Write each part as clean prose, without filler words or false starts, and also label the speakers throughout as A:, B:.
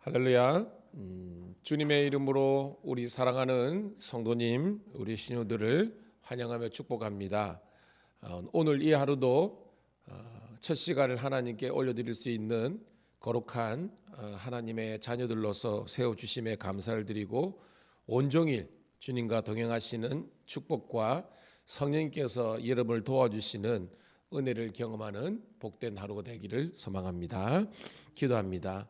A: 할렐루야. 주님의 이름으로 우리 사랑하는 성도님, 우리 신우들을 환영하며 축복합니다. 오늘 이 하루도 첫 시간을 하나님께 올려드릴 수 있는 거룩한 하나님의 자녀들로서 세워주심에 감사를 드리고 온종일 주님과 동행하시는 축복과 성령님께서 여러분을 도와주시는 은혜를 경험하는 복된 하루가 되기를 소망합니다. 기도합니다.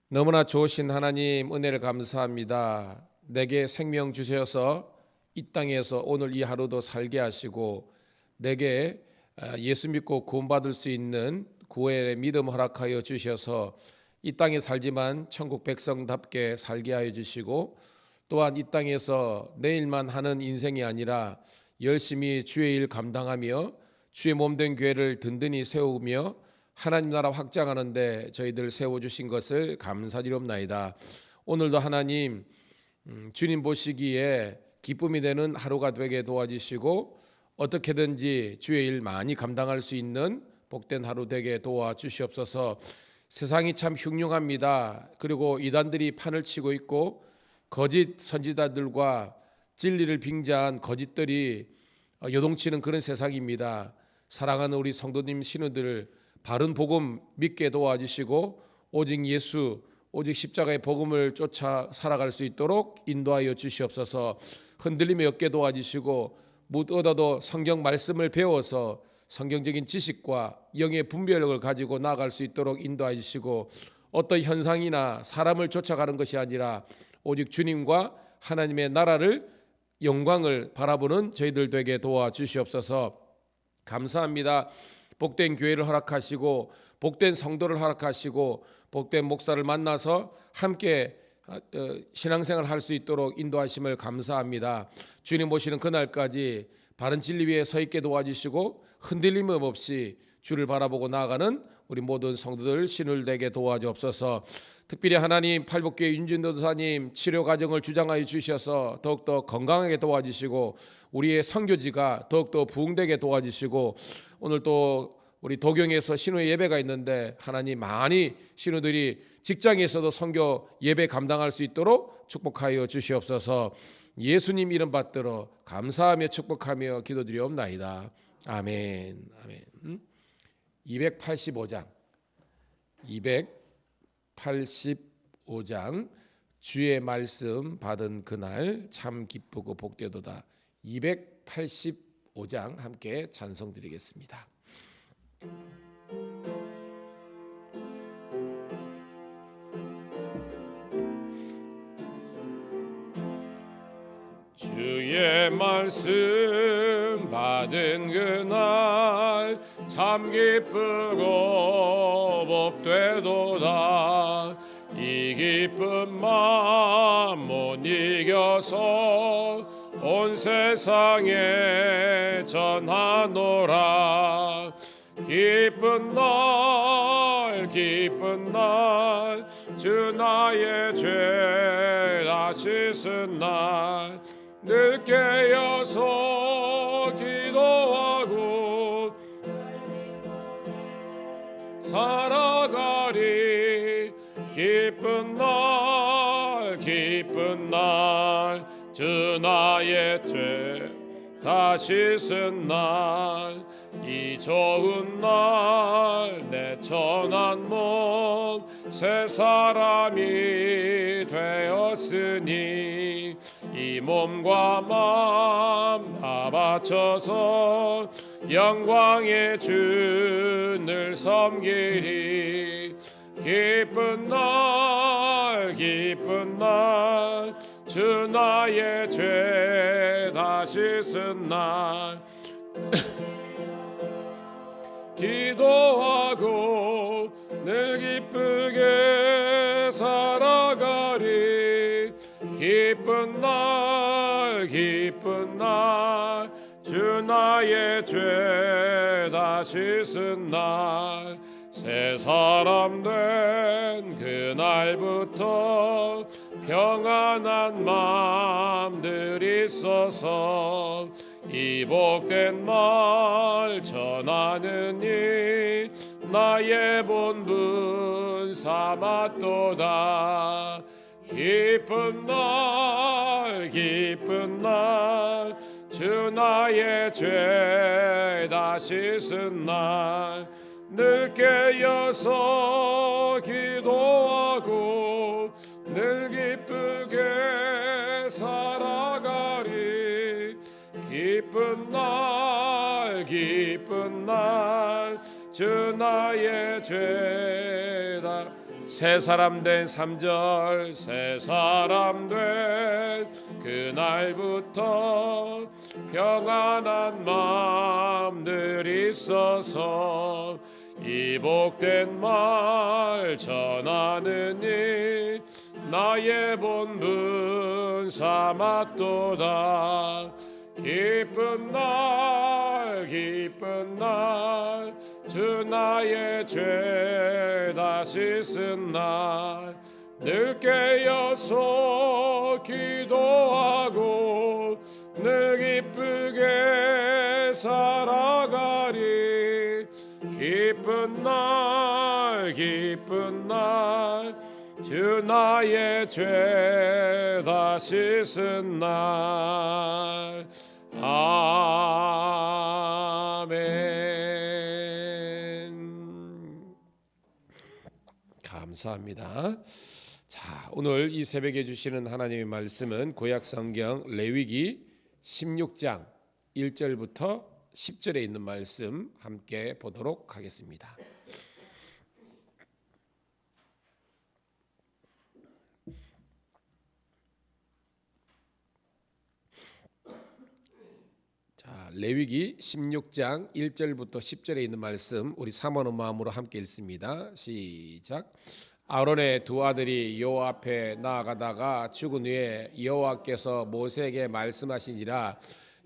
A: 너무나 좋으신 하나님, 은혜를 감사합니다. 내게 생명 주셔서 이 땅에서 오늘 이 하루도 살게 하시고 내게 예수 믿고 구원받을 수 있는 구원의 믿음 허락하여 주셔서 이 땅에 살지만 천국 백성답게 살게 하여 주시고, 또한 이 땅에서 내일만 하는 인생이 아니라 열심히 주의 일 감당하며 주의 몸된 교회를 든든히 세우며 하나님 나라 확장하는데 저희들 세워주신 것을 감사드리옵나이다. 오늘도 하나님 주님 보시기에 기쁨이 되는 하루가 되게 도와주시고 어떻게든지 주의 일 많이 감당할 수 있는 복된 하루 되게 도와주시옵소서. 세상이 참 흉흉합니다. 그리고 이단들이 판을 치고 있고 거짓 선지자들과 진리를 빙자한 거짓들이 요동치는 그런 세상입니다. 사랑하는 우리 성도님 신우들 바른 복음 믿게 도와주시고 오직 예수, 오직 십자가의 복음을 쫓아 살아갈 수 있도록 인도하여 주시옵소서. 흔들림이 없게 도와주시고 못 얻어도 성경 말씀을 배워서 성경적인 지식과 영의 분별력을 가지고 나아갈 수 있도록 인도하여 주시고, 어떤 현상이나 사람을 쫓아가는 것이 아니라 오직 주님과 하나님의 나라를 영광을 바라보는 저희들 되게 도와주시옵소서. 감사합니다. 복된 교회를 허락하시고 복된 성도를 허락하시고 복된 목사를 만나서 함께 신앙생활을 할 수 있도록 인도하심을 감사합니다. 주님 오시는 그날까지 바른 진리 위에 서 있게 도와주시고 흔들림 없이 주를 바라보고 나아가는 우리 모든 성도들 신울되게 도와주옵소서. 특별히 하나님 팔복교회 윤진도사님 치료 과정을 주장하여 주셔서 더욱더 건강하게 도와주시고 우리의 선교지가 더욱더 부흥되게 도와주시고, 오늘 또 우리 도경에서 신우의 예배가 있는데 하나님 많이 신우들이 직장에서도 선교 예배 감당할 수 있도록 축복하여 주시옵소서. 예수님 이름 받들어 감사하며 축복하며 기도드리옵나이다. 아멘. 아멘. 285장 주의 말씀 받은 그날 참 기쁘고 복되도다. 285장 함께 찬송 드리겠습니다. 주의 말씀 받은 그날 참 기쁘고 복되도다. 이 기쁜 마음 못 이겨서 온 세상에 전하노라. 기쁜 날 주 나의 죄 다 씻은 날 늘 깨어서 기도하고 살아가리. 기쁜 날 주 나의 죄 다 씻은 날, 이 좋은 날 내 천한 몸 새 사람이 되었으니 이 몸과 마음 다 바쳐서 영광의 주를 섬기리. 기쁜 날 주 나의 죄 다 씻은 날 기도하고 늘 기쁘게 살아가리. 기쁜 날 주 나의 죄 다 씻은 날, 새 사람 된 그날부터 평안한 마음들 있어서 이 복된 말 전하느니 나의 본분 삼았도다. 기쁜 날 기쁜 날 주 나의 죄 다 씻은 날 늘 깨어서 기도하고 늘 기쁘게 살아가리. 기쁜 날 주 나의 죄다. 새 사람 된 3절 새 사람 된 그날부터 평안한 마음들 있어서 이 복된 말 전하느니 나의 본분 삼았도다. 기쁜 날 주 나의 죄 다 씻은 날 늘 깨어서 기도하고 늘 기쁘게 살아가리. 기쁜 날 주 나의 죄 다 씻은 날. 아멘. 감사합니다. 자, 오늘 이 새벽에 주시는 하나님의 말씀은 구약성경 레위기 16장 1절부터 10절에 있는 말씀 함께 보도록 하겠습니다. 자, 레위기 16장 1절부터 10절에 있는 말씀 우리 사모하는 마음으로 함께 읽습니다. 시작. 아론의 두 아들이 여호와 앞에 나아가다가 죽은 후에 여호와께서 모세에게 말씀하시니라.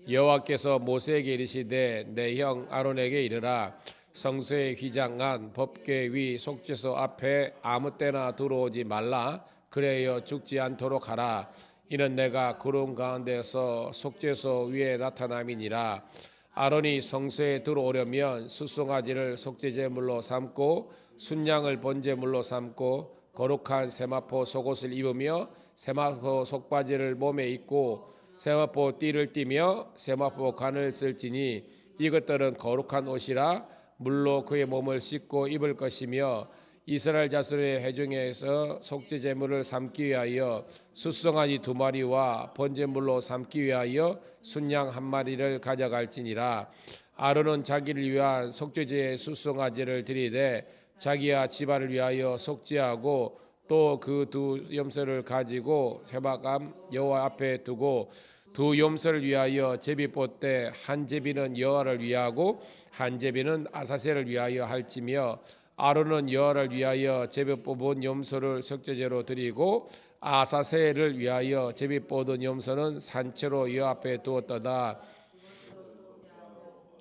A: 여호와께서 모세에게 이르시되 내 형 아론에게 이르라. 성소의 휘장한 법궤 위 속죄소 앞에 아무 때나 들어오지 말라. 그래야 죽지 않도록 하라. 이는 내가 구름 가운데서 속죄소 위에 나타남이니라. 아론이 성소에 들어오려면 수송아지를 속죄제물로 삼고 순양을 번제물로 삼고 거룩한 세마포 속옷을 입으며 세마포 속바지를 몸에 입고 세마포 띠를 띠며 세마포 관을 쓸지니 이것들은 거룩한 옷이라. 물로 그의 몸을 씻고 입을 것이며 이스라엘 자손의 회중에서 속죄제물을 삼기 위하여 수송아지 2마리와 번제물로 삼기 위하여 순양 1마리를 가져갈지니라. 아론은 자기를 위한 속죄제의 수송아지를 드리되 자기와 집안을 위하여 속죄하고 또 그 두 염소를 가지고 세바감 여호와 앞에 두고 두 염소를 위하여 제비 뻗되 한 제비는 여호와를 위하고 한 제비는 아사셀을 위하여 할지며 아론은 여호와를 위하여 제비 뽑은 염소를 속죄제로 드리고 아사셀을 위하여 제비 뽑은 염소는 산채로 여호와 앞에 두었도다.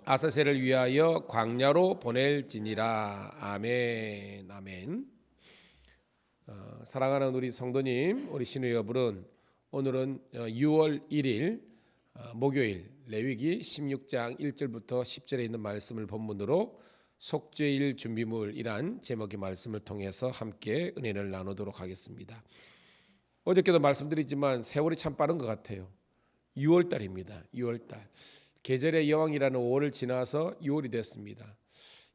A: 아사셀을 위하여 광야로 보낼지니라. 아멘. 아멘. 사랑하는 우리 성도님, 우리 신우 여러분, 오늘은 6월 1일 목요일 레위기 16장 1절부터 10절에 있는 말씀을 본문으로 속죄일 준비물이란 제목의 말씀을 통해서 함께 은혜를 나누도록 하겠습니다. 어저께도 말씀드렸지만 세월이 참 빠른 것 같아요. 6월 달입니다. 6월 달. 계절의 여왕이라는 5월을 지나서 6월이 됐습니다.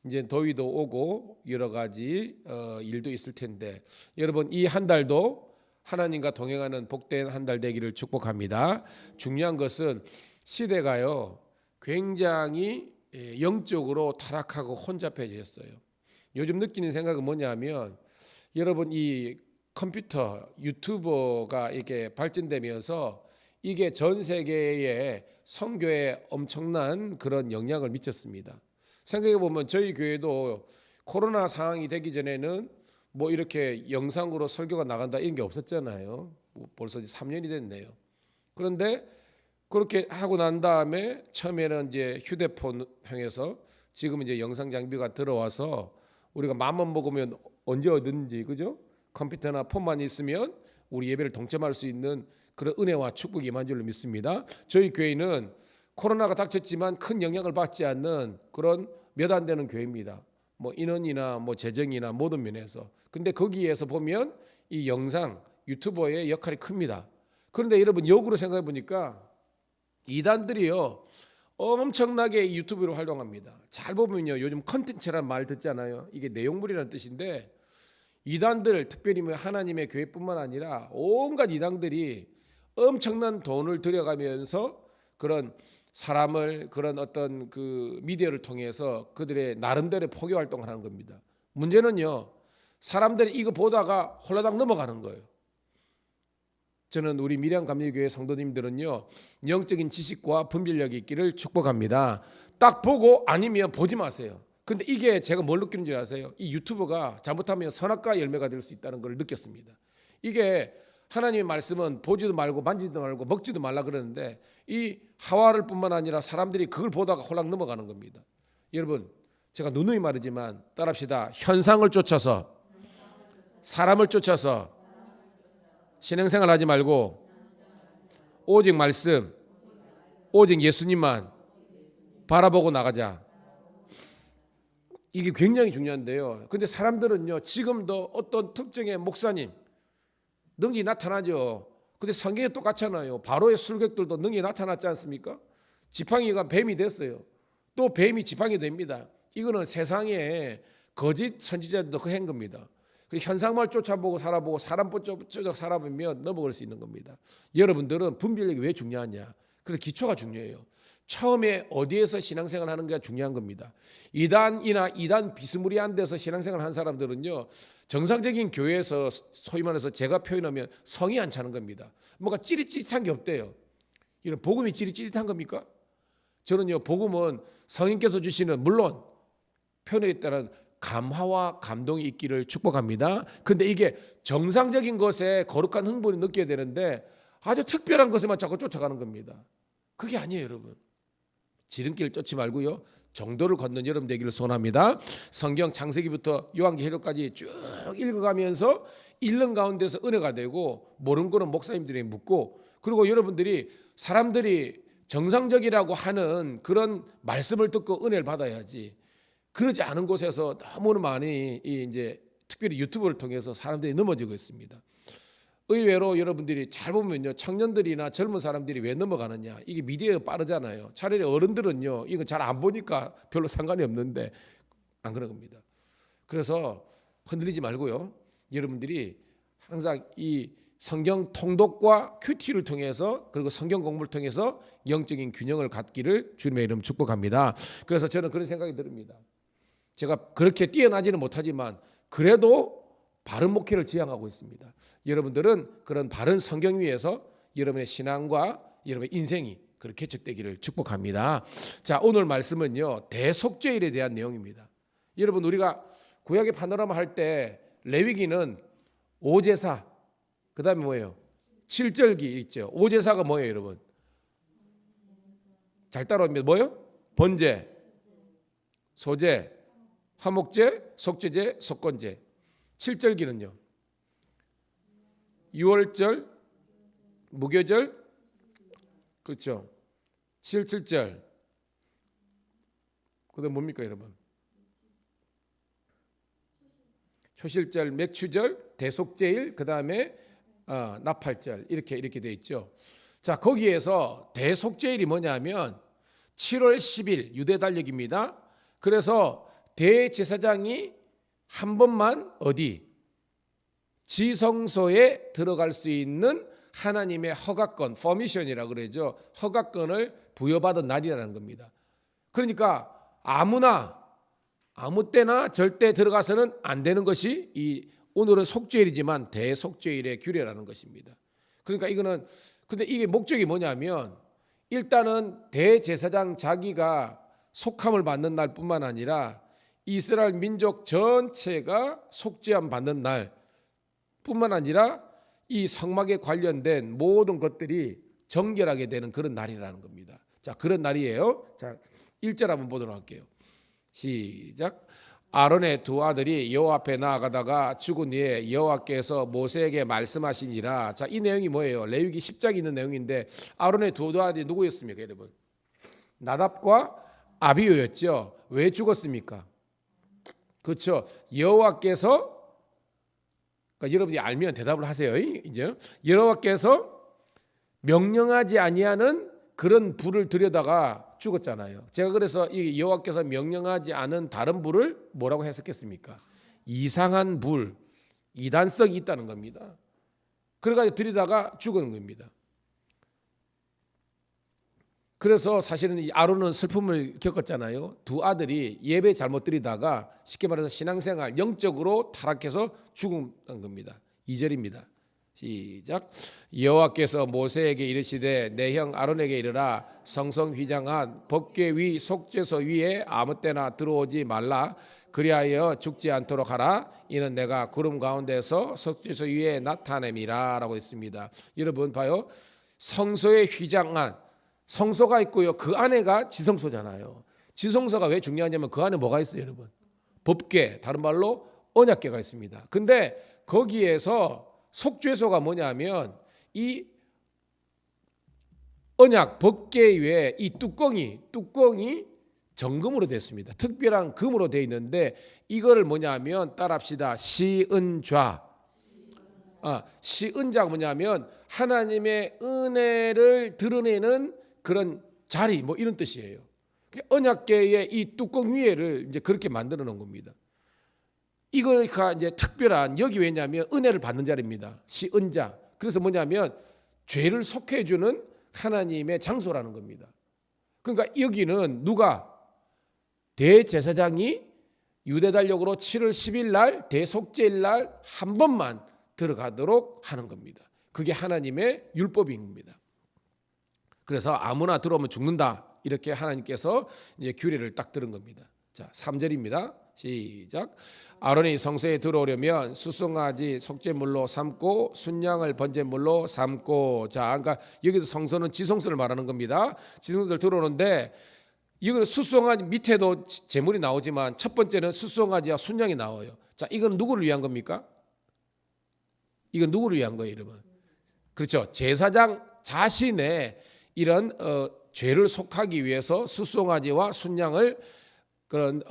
A: 이제 더위도 오고 여러 가지 일도 있을 텐데 여러분 이 한 달도 하나님과 동행하는 복된 한 달 되기를 축복합니다. 중요한 것은 시대가요 굉장히 영적으로 타락하고 혼잡해졌어요. 요즘 느끼는 생각은 뭐냐면 여러분 이 컴퓨터 유튜버가 이렇게 발전되면서 이게 전 세계의 선교에 엄청난 그런 영향을 미쳤습니다. 생각해 보면 저희 교회도 코로나 상황이 되기 전에는 뭐 이렇게 영상으로 설교가 나간다 이런 게 없었잖아요. 벌써 3년이 됐네요. 그런데 그렇게 하고 난 다음에 처음에는 이제 휴대폰형에서 지금 이제 영상 장비가 들어와서 우리가 마음만 먹으면 언제 어든지 그죠? 컴퓨터나 폰만 있으면 우리 예배를 동참할 수 있는 그런 은혜와 축복이 임한 줄로 믿습니다. 저희 교회는 코로나가 닥쳤지만 큰 영향을 받지 않는 그런 몇 안 되는 교회입니다. 뭐 인원이나 뭐 재정이나 모든 면에서. 근데 거기에서 보면 이 영상 유튜버의 역할이 큽니다. 그런데 여러분 역으로 생각해 보니까 이단들이요 엄청나게 이 유튜브로 활동합니다. 잘 보면요 요즘 컨텐츠란 말 듣잖아요. 이게 내용물이라는 뜻인데 이단들 특별히 뭐 하나님의 교회뿐만 아니라 온갖 이단들이 엄청난 돈을 들여가면서 그런 사람을 그런 어떤 그 미디어를 통해서 그들의 나름대로의 포교 활동을 하는 겁니다. 문제는요 사람들이 이거 보다가 홀라당 넘어가는 거예요. 저는 우리 밀양감리교회 성도님들은요 영적인 지식과 분별력이 있기를 축복합니다. 딱 보고 아니면 보지 마세요. 근데 이게 제가 뭘 느끼는 줄 아세요? 이 유튜브가 잘못하면 선악과 열매가 될 수 있다는 걸 느꼈습니다. 이게 하나님의 말씀은 보지도 말고 만지지도 말고 먹지도 말라 그러는데 이 하와를 뿐만 아니라 사람들이 그걸 보다가 홀랑 넘어가는 겁니다. 여러분 제가 누누이 말하지만 따라합시다. 현상을 쫓아서 사람을 쫓아서 신앙생활 하지 말고 오직 말씀 오직 예수님만 바라보고 나가자. 이게 굉장히 중요한데요. 근데 사람들은요 지금도 어떤 특정의 목사님 능력이 나타나죠. 근데 성경에 똑같잖아요. 바로의 술객들도 능력이 나타났지 않습니까? 지팡이가 뱀이 됐어요. 또 뱀이 지팡이 됩니다. 이거는 세상에 거짓 선지자들도 그 한 겁니다. 그 현상만 쫓아보고 살아보고 사람 쫓아 살아보면 넘어갈 수 있는 겁니다. 여러분들은 분별력이 왜 중요하냐? 그래서 기초가 중요해요. 처음에 어디에서 신앙생활 하는 게 중요한 겁니다. 이단이나 이단 비스무리한 데서 신앙생활 한 사람들은요 정상적인 교회에서 소위 말해서 제가 표현하면 성이 안 차는 겁니다. 뭔가 찌릿찌릿한 게 없대요. 이런 복음이 찌릿찌릿한 겁니까? 저는요 복음은 성인께서 주시는 물론 표현에 따른 감화와 감동이 있기를 축복합니다. 근데 이게 정상적인 것에 거룩한 흥분을 느껴야 되는데 아주 특별한 것에만 자꾸 쫓아가는 겁니다. 그게 아니에요 여러분. 지름길 쫓지 말고요 정도를 걷는 여러분 되기를 소원합니다. 성경 창세기부터 요한계시록까지 쭉 읽어가면서 읽는 가운데서 은혜가 되고 모르는 거는 목사님들이 묻고 그리고 여러분들이 사람들이 정상적이라고 하는 그런 말씀을 듣고 은혜를 받아야지. 그러지 않은 곳에서 너무 많이 이제 특별히 유튜브를 통해서 사람들이 넘어지고 있습니다. 의외로 여러분들이 잘 보면요 청년들이나 젊은 사람들이 왜 넘어가느냐 이게 미디어가 빠르잖아요. 차라리 어른들은요 이거 잘 안 보니까 별로 상관이 없는데 안 그런 겁니다. 그래서 흔들리지 말고요 여러분들이 항상 이 성경 통독과 큐티를 통해서 그리고 성경 공부를 통해서 영적인 균형을 갖기를 주님의 이름 축복합니다. 그래서 저는 그런 생각이 듭니다. 제가 그렇게 뛰어나지는 못하지만 그래도 바른 목회를 지향하고 있습니다. 여러분들은 그런 바른 성경 위에서 여러분의 신앙과 여러분의 인생이 그렇게 개척되기를 축복합니다. 자, 오늘 말씀은요 대속죄일에 대한 내용입니다. 여러분 우리가 구약의 파노라마 할 때 레위기는 오제사 그다음에 뭐예요? 칠절기 있죠. 오제사가 뭐예요 여러분? 잘 따라오면 뭐예요? 번제, 소제, 화목제, 속죄제, 속건제. 칠절기는요 유월절, 무교절, 그렇죠. 7.7절. 그다음 뭡니까 여러분? 초실절, 맥추절, 대속제일, 그다음에 나팔절 이렇게 돼 있죠. 자 거기에서 대속제일이 뭐냐면 7월 10일 유대 달력입니다. 그래서 대제사장이 한 번만 어디? 지성소에 들어갈 수 있는 하나님의 허가권, 퍼미션이라고 그러죠. 허가권을 부여받은 날이라는 겁니다. 그러니까 아무나 아무 때나 절대 들어가서는 안 되는 것이 이 오늘은 속죄일이지만 대속죄일의 규례라는 것입니다. 그러니까 이거는 근데 이게 목적이 뭐냐면 일단은 대제사장 자기가 속함을 받는 날뿐만 아니라 이스라엘 민족 전체가 속죄함 받는 날 뿐만 아니라 이 성막에 관련된 모든 것들이 정결하게 되는 그런 날이라는 겁니다. 자, 그런 날이에요. 자, 1절 한번 보도록 할게요. 시작. 아론의 두 아들이 여호와 앞에 나아가다가 죽은 후에 여호와께서 모세에게 말씀하시니라. 자, 이 내용이 뭐예요? 레위기 10장에 있는 내용인데 아론의 두 아들이 누구였습니까, 여러분? 나답과 아비후였죠. 왜 죽었습니까? 그렇죠. 여호와께서, 그러니까 여러분이 알면 대답을 하세요. 이제 여호와께서 명령하지 아니하는 그런 불을 들여다가 죽었잖아요. 제가 그래서 이 여호와께서 명령하지 않은 다른 불을 뭐라고 해석했습니까? 이상한 불, 이단성이 있다는 겁니다. 그래가지고 들이다가 죽은 겁니다. 그래서 사실은 이 아론은 슬픔을 겪었잖아요. 두 아들이 예배 잘못 드리다가 쉽게 말해서 신앙생활 영적으로 타락해서 죽은 겁니다. 2절입니다. 시작. 여호와께서 모세에게 이르시되 내 형 아론에게 이르라 성성 휘장한 법궤 위 속죄소 위에 아무 때나 들어오지 말라 그리하여 죽지 않도록 하라 이는 내가 구름 가운데서 속죄소 위에 나타냄이라 라고 했습니다. 여러분 봐요. 성소의 휘장한 성소가 있고요. 그 안에가 지성소잖아요. 지성소가 왜 중요하냐면 그 안에 뭐가 있어요, 여러분? 법궤, 다른 말로 언약궤가 있습니다. 근데 거기에서 속죄소가 뭐냐면 이 언약 법궤 위에 이 뚜껑이 정금으로 됐습니다. 특별한 금으로 되어 있는데 이거를 뭐냐면 따라합시다. 시은좌. 시은자가 뭐냐면 하나님의 은혜를 드러내는 그런 자리 뭐 이런 뜻이에요. 언약궤의 이 뚜껑 위에를 이제 그렇게 만들어 놓은 겁니다. 이거가 이제 특별한 여기 왜냐하면 은혜를 받는 자리입니다. 시은자. 그래서 뭐냐면 죄를 속해 주는 하나님의 장소라는 겁니다. 그러니까 여기는 누가 대제사장이 유대 달력으로 7월 10일 날 대속죄일 날 한 번만 들어가도록 하는 겁니다. 그게 하나님의 율법입니다. 그래서 아무나 들어오면 죽는다. 이렇게 하나님께서 이제 규례를 딱 들은 겁니다. 자, 3절입니다. 시작. 아론이 성소에 들어오려면 수송아지 속죄물로 삼고 순양을 번제물로 삼고. 자, 그러니까 여기서 성소는 지성소를 말하는 겁니다. 지성소를 들어오는데 이거는 수송아지 밑에도 제물이 나오지만 첫 번째는 수송아지와 순양이 나와요. 자, 이건 누구를 위한 겁니까? 이건 누구를 위한 거예요, 여러분? 그렇죠. 제사장 자신의 이런 죄를 속하기 위해서 수송아지와 순양을 그런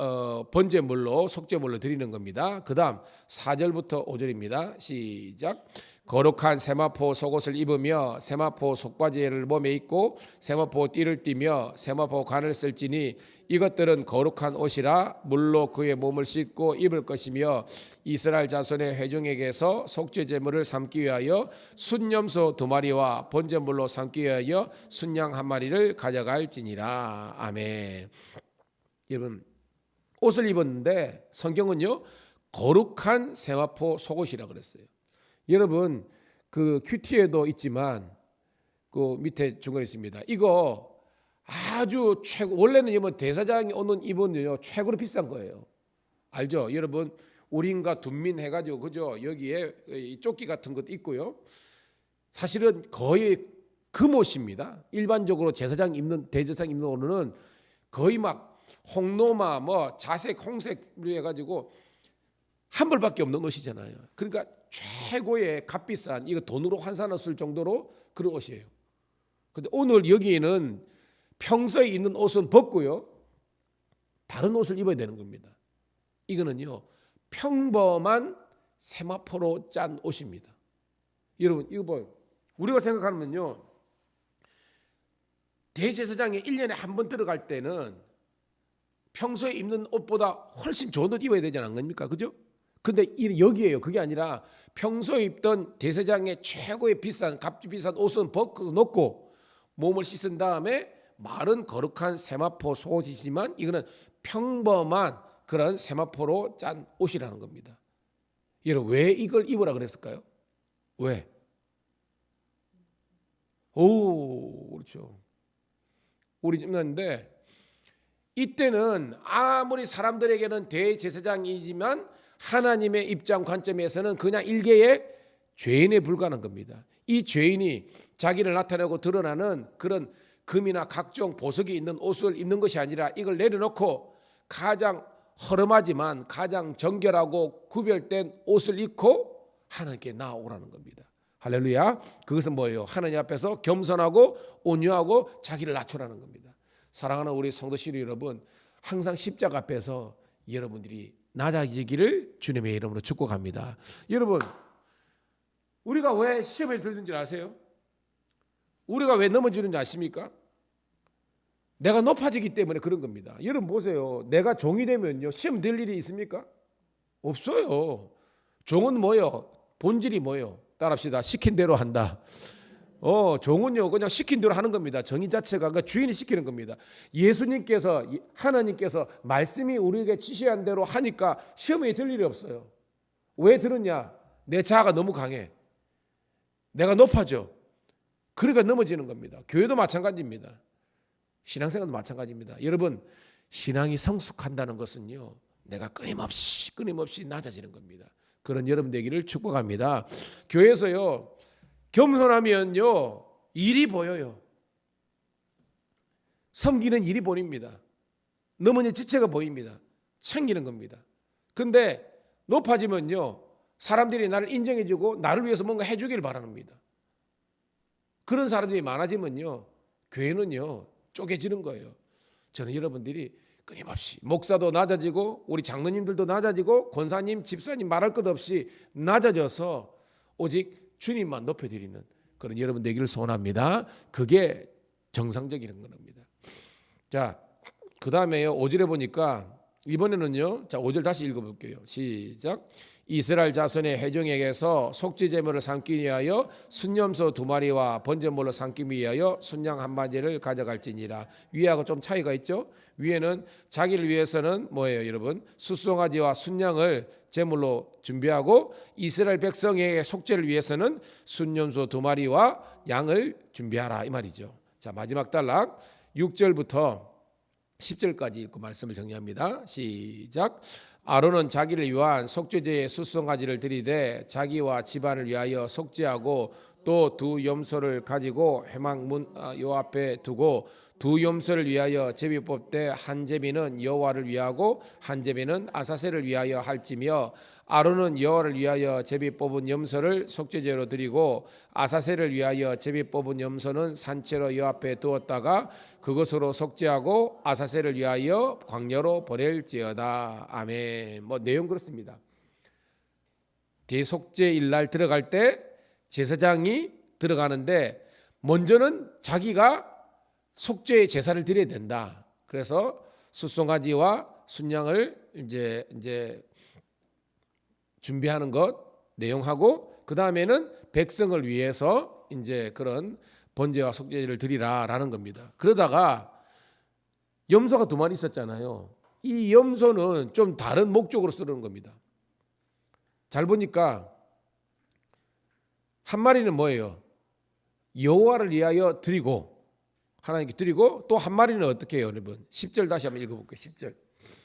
A: 번제물로 속죄물로 드리는 겁니다. 그다음 4절부터 5절입니다. 시작. 거룩한 세마포 속옷을 입으며 세마포 속바지를 몸에 입고 세마포 띠를 띠며 세마포 관을 쓸지니 이것들은 거룩한 옷이라 물로 그의 몸을 씻고 입을 것이며 이스라엘 자손의 회중에게서 속죄 제물을 삼기 위하여 순염소 2마리와 번제물로 삼기 위하여 순양 1마리를 가져갈지니라. 아멘. 여러분 옷을 입었는데 성경은요 거룩한 세마포 속옷이라 그랬어요. 여러분 그 큐티에도 있지만 그 밑에 중간에 있습니다. 이거 아주 최고, 원래는 뭐 대사장이 오는 입은요 최고로 비싼 거예요. 알죠? 여러분 우린과 둔민 해가지고 그죠? 여기에 조끼 같은 것도 있고요. 사실은 거의 금옷입니다. 일반적으로 제사장 입는 대제사장 입는 옷은 거의 막 홍노마 뭐 자색 홍색으로 해가지고 한 벌밖에 없는 옷이잖아요. 그러니까 최고의 값비싼 이거 돈으로 환산할 수 있을 정도로 그런 옷이에요. 근데 오늘 여기에는 평소에 입는 옷은 벗고요 다른 옷을 입어야 되는 겁니다. 이거는요 평범한 세마포로 짠 옷입니다. 여러분 이거 봐요. 우리가 생각하면요 대제사장에 1년에 한 번 들어갈 때는 평소에 입는 옷보다 훨씬 좋은 옷 입어야 되지 않습니까? 그죠? 근데 여기에요. 그게 아니라 평소에 입던 대제사장의 최고의 비싼 값이 비싼 옷은 벗고 놓고 몸을 씻은 다음에 마른 거룩한 세마포 속옷이지만 이거는 평범한 그런 세마포로 짠 옷이라는 겁니다. 여러분 왜 이걸 입으라 그랬을까요? 왜? 오, 그렇죠. 우리 입는데 이때는 아무리 사람들에게는 대제사장이지만 하나님의 입장 관점에서는 그냥 일개의 죄인에 불과한 겁니다. 이 죄인이 자기를 나타내고 드러나는 그런 금이나 각종 보석이 있는 옷을 입는 것이 아니라 이걸 내려놓고 가장 허름하지만 가장 정결하고 구별된 옷을 입고 하나님께 나아오라는 겁니다. 할렐루야. 그것은 뭐예요? 하나님 앞에서 겸손하고 온유하고 자기를 낮추라는 겁니다. 사랑하는 우리 성도 시리 여러분, 항상 십자가 앞에서 여러분들이 낮아지기를 주님의 이름으로 축복합니다. 여러분, 우리가 왜 시험에 들는 줄 아세요? 우리가 왜 넘어지는 줄 아십니까? 내가 높아지기 때문에 그런 겁니다. 여러분 보세요. 내가 종이 되면요, 시험 들 일이 있습니까? 없어요. 종은 뭐요? 본질이 뭐요? 따라합시다. 시킨 대로 한다. 종은요 그냥 시킨 대로 하는 겁니다. 정의 자체가 그러니까 주인이 시키는 겁니다. 예수님께서 하나님께서 말씀이 우리에게 지시한 대로 하니까 시험에 들 일이 없어요. 왜 들었냐? 내 자아가 너무 강해. 내가 높아져. 그러니까 넘어지는 겁니다. 교회도 마찬가지입니다. 신앙생활도 마찬가지입니다. 여러분, 신앙이 성숙한다는 것은요, 내가 끊임없이 낮아지는 겁니다. 그런 여러분 되기를 축복합니다. 교회에서요, 겸손하면요, 일이 보여요. 섬기는 일이 보입니다. 넘어진 지체가 보입니다. 챙기는 겁니다. 근데 높아지면요, 사람들이 나를 인정해주고 나를 위해서 뭔가 해주길 바랍니다. 그런 사람들이 많아지면요, 교회는요 쪼개지는 거예요. 저는 여러분들이 끊임없이 목사도 낮아지고 우리 장로님들도 낮아지고 권사님, 집사님 말할 것 없이 낮아져서 오직 주님만 높여드리는 그런 여러분 되기를 소원합니다. 그게 정상적인 겁니다. 자, 그 다음에요 5절에 보니까 이번에는요, 자 5절 다시 읽어볼게요. 시작. 이스라엘 자손의 회중에게서 속죄제물을 삼기 위하여 순염소 2마리와 번제물로 삼기 위하여 순양 1마리를 가져갈지니라. 위하고 좀 차이가 있죠. 위에는 자기를 위해서는 뭐예요 여러분? 숫송아지와 순양을 제물로 준비하고 이스라엘 백성의 속죄를 위해서는 순염소 2마리와 양을 준비하라 이 말이죠. 자, 마지막 단락 6절부터 10절까지 읽고 말씀을 정리합니다. 시작. 아론은 자기를 위한 속죄제의 숫송아지를 드리되 자기와 집안을 위하여 속죄하고 또 2 염소를 가지고 회막문 요 앞에 두고 2 염소를 위하여 제비 뽑되 한 제비는 여호와를 위하고 한 제비는 아사셀을 위하여 할지며 아론은 여호와를 위하여 제비 뽑은 염소를 속죄제로 드리고 아사셀을 위하여 제비 뽑은 염소는 산채로 여 앞에 두었다가 그것으로 속죄하고 아사셀을 위하여 광야로 보낼지어다. 아멘. 뭐 내용 그렇습니다. 대속죄일 날 들어갈 때 제사장이 들어가는데 먼저는 자기가 속죄의 제사를 드려야 된다. 그래서 숫송아지와 순양을 이제 준비하는 것 내용하고 그 다음에는 백성을 위해서 이제 그런 번제와 속죄제를 드리라라는 겁니다. 그러다가 염소가 2마리 있었잖아요. 이 염소는 좀 다른 목적으로 쓰는 겁니다. 잘 보니까 한 마리는 뭐예요? 여호와를 위하여 드리고 하나님께 드리고 또 한 마리는 어떻게 해요, 여러분? 10절 다시 한번 읽어볼게요. 10절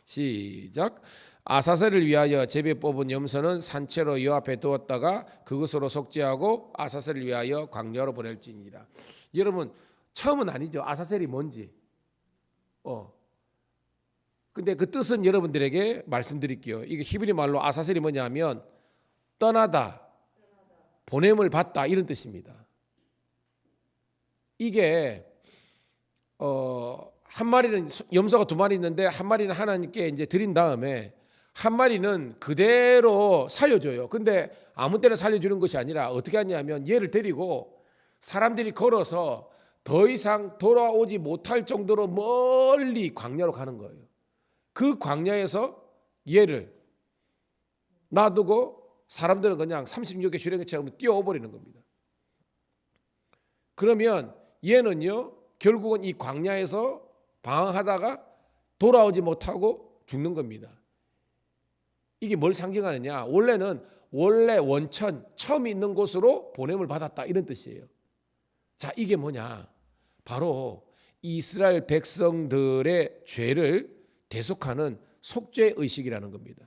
A: 시작. 아사셀을 위하여 제비 뽑은 염소는 산채로 여 앞에 두었다가 그것으로 속죄하고 아사셀을 위하여 광야로 보낼지니라. 여러분 처음은 아니죠. 아사셀이 뭔지. 근데 그 뜻은 여러분들에게 말씀드릴게요. 이게 히브리 말로 아사셀이 뭐냐면 떠나다, 보냄을 받다 이런 뜻입니다. 이게 한 마리는 염소가 2마리 있는데 한 마리는 하나님께 이제 드린 다음에 한 마리는 그대로 살려줘요. 근데 아무 때나 살려주는 것이 아니라 어떻게 하냐면 얘를 데리고 사람들이 걸어서 더 이상 돌아오지 못할 정도로 멀리 광야로 가는 거예요. 그 광야에서 얘를 놔두고 사람들은 그냥 36의 주랭이처럼 뛰어버리는 겁니다. 그러면 얘는요 결국은 이 광야에서 방황하다가 돌아오지 못하고 죽는 겁니다. 이게 뭘 상징하느냐? 원래 원천 처음 있는 곳으로 보냄을 받았다 이런 뜻이에요. 자, 이게 뭐냐? 바로 이스라엘 백성들의 죄를 대속하는 속죄 의식이라는 겁니다.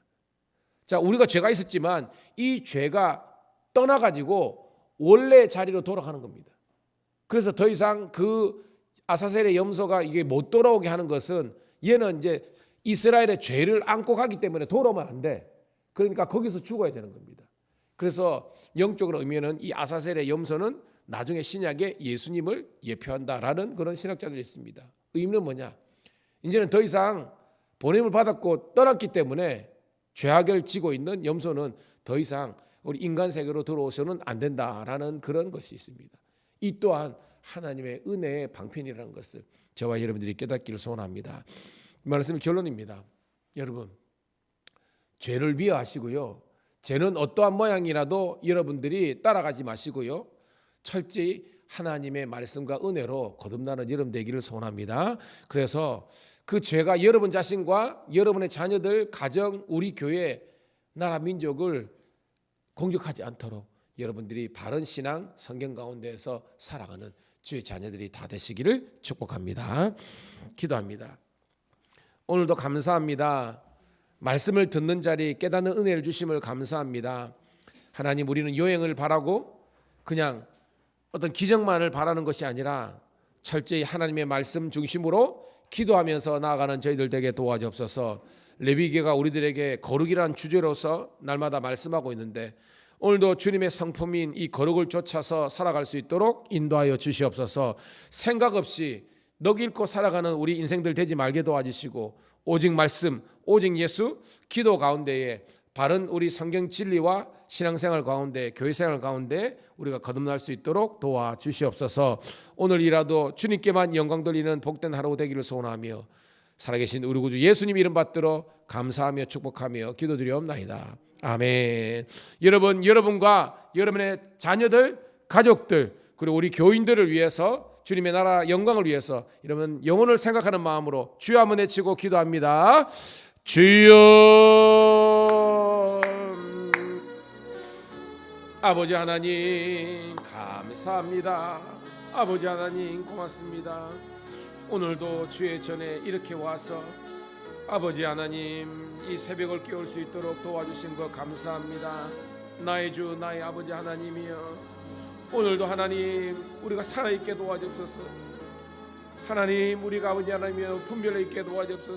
A: 자, 우리가 죄가 있었지만 이 죄가 떠나가지고 원래 자리로 돌아가는 겁니다. 그래서 더 이상 그 아사셀의 염소가 이게 못 돌아오게 하는 것은 얘는 이제 이스라엘의 죄를 안고 가기 때문에 돌아오면 안 돼. 그러니까 거기서 죽어야 되는 겁니다. 그래서 영적으로 의미는 이 아사셀의 염소는 나중에 신약에 예수님을 예표한다라는 그런 신학자들이 있습니다. 의미는 뭐냐? 이제는 더 이상 보냄을 받았고 떠났기 때문에 죄악을 지고 있는 염소는 더 이상 우리 인간 세계로 들어오서는 안 된다라는 그런 것이 있습니다. 이 또한 하나님의 은혜의 방편이라는 것을 저와 여러분들이 깨닫기를 소원합니다. 이 말씀의 결론입니다. 여러분, 죄를 미워하시고요, 죄는 어떠한 모양이라도 여러분들이 따라가지 마시고요, 철저히 하나님의 말씀과 은혜로 거듭나는 여러분 되기를 소원합니다. 그래서 그 죄가 여러분 자신과 여러분의 자녀들, 가정, 우리 교회, 나라, 민족을 공격하지 않도록 여러분들이 바른 신앙, 성경 가운데에서 살아가는 주의 자녀들이 다 되시기를 축복합니다. 기도합니다. 오늘도 감사합니다. 말씀을 듣는 자리 깨닫는 은혜를 주심을 감사합니다. 하나님, 우리는 요행을 바라고 그냥 어떤 기적만을 바라는 것이 아니라 철저히 하나님의 말씀 중심으로 기도하면서 나아가는 저희들 되게 도와주옵소서. 레위기가 우리들에게 거룩이라는 주제로서 날마다 말씀하고 있는데 오늘도 주님의 성품인 이 거룩을 쫓아서 살아갈 수 있도록 인도하여 주시옵소서. 생각 없이 넋 잃고 살아가는 우리 인생들 되지 말게 도와주시고 오직 말씀, 오직 예수, 기도 가운데에 바른 우리 성경 진리와 신앙생활 가운데, 교회생활 가운데 우리가 거듭날 수 있도록 도와주시옵소서. 오늘이라도 주님께만 영광 돌리는 복된 하루 되기를 소원하며 살아계신 우리 구주 예수님 이름 받들어 감사하며 축복하며 기도드리옵나이다. 아멘. 여러분, 여러분과 여러분의 자녀들, 가족들, 그리고 우리 교인들을 위해서, 주님의 나라 영광을 위해서 여러분 영혼을 생각하는 마음으로 주여 한번 외치고 기도합니다. 주여. 아버지 하나님 감사합니다. 아버지 하나님 고맙습니다. 오늘도 주의 전에 이렇게 와서 아버지 하나님 이 새벽을 깨울 수 있도록 도와주신 것 감사합니다. 나의 주 나의 아버지 하나님이여, 오늘도 하나님 우리가 살아있게 도와주옵소서. 하나님 우리가 아버지 하나님이여 분별해 있게 도와주옵소서.